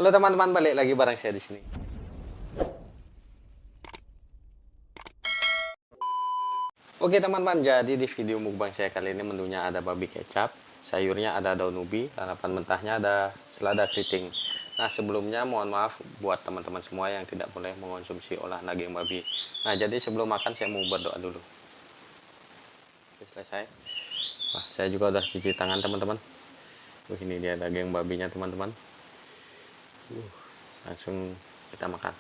Halo teman-teman, balik lagi bareng saya di sini. Oke teman-teman, jadi di video mukbang saya kali ini menunya ada babi kecap, sayurnya ada daun ubi, lalapan mentahnya ada selada keriting. Nah sebelumnya mohon maaf buat teman-teman semua yang tidak boleh mengonsumsi olahan daging babi. Nah jadi sebelum makan saya mau berdoa dulu. Oke, selesai. Wah, saya juga udah cuci tangan teman-teman. Ini dia daging babinya teman-teman. Langsung kita makan.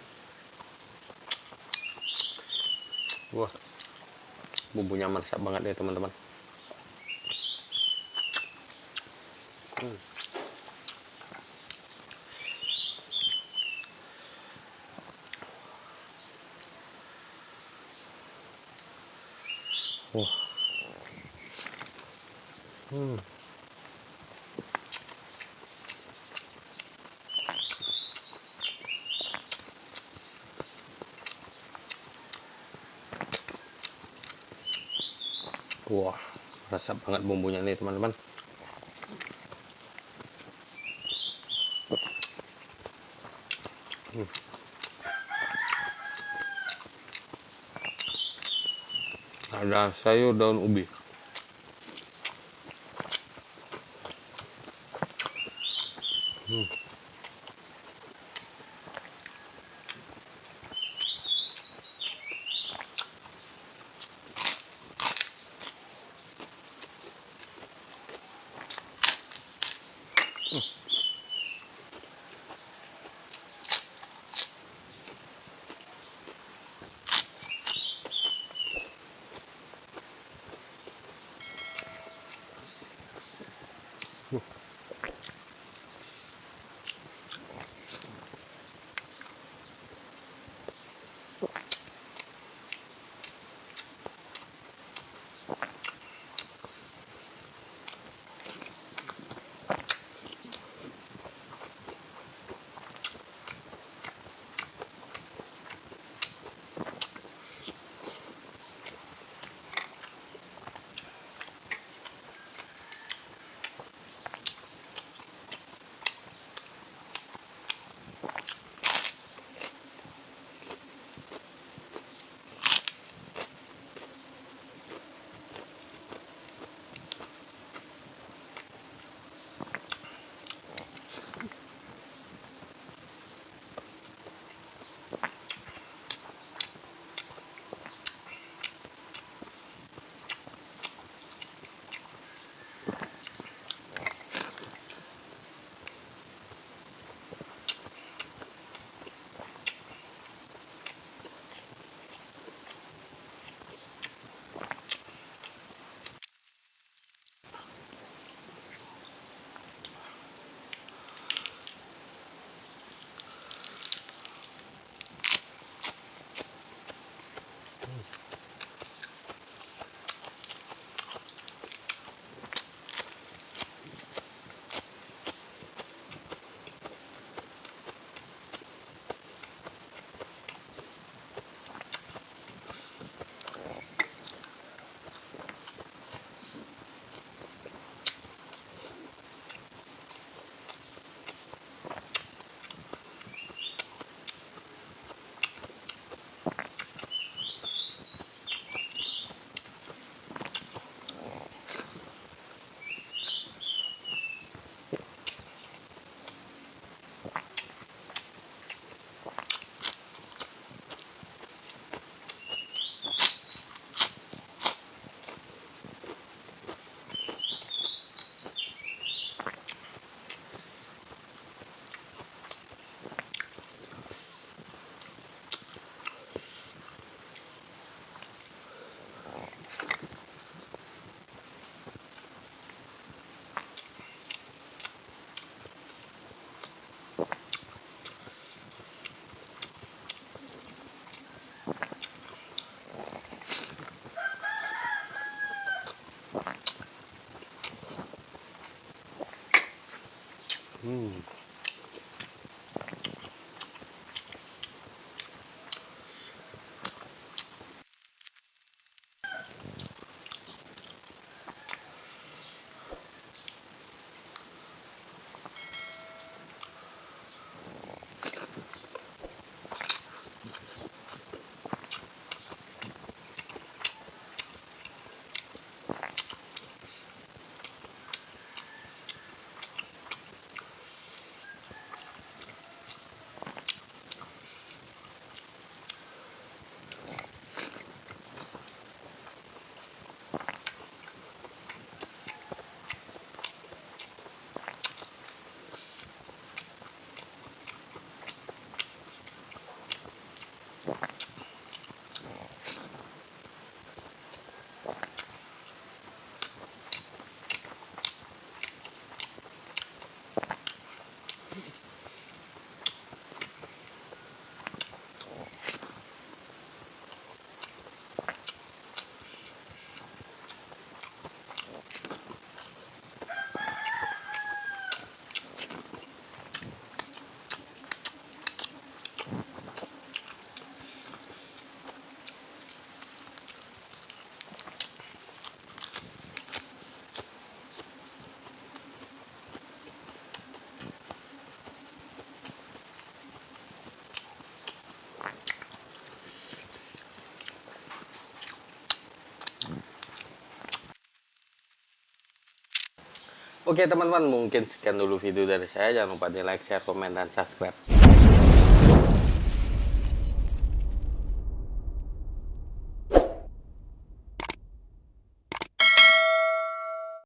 Wah, bumbunya meresap banget ya teman-teman. Wah. Wah, resep banget bumbunya nih teman-teman. Ada sayur daun ubi. Oke teman-teman, mungkin sekian dulu video dari saya. Jangan lupa di like, share, komen, dan subscribe.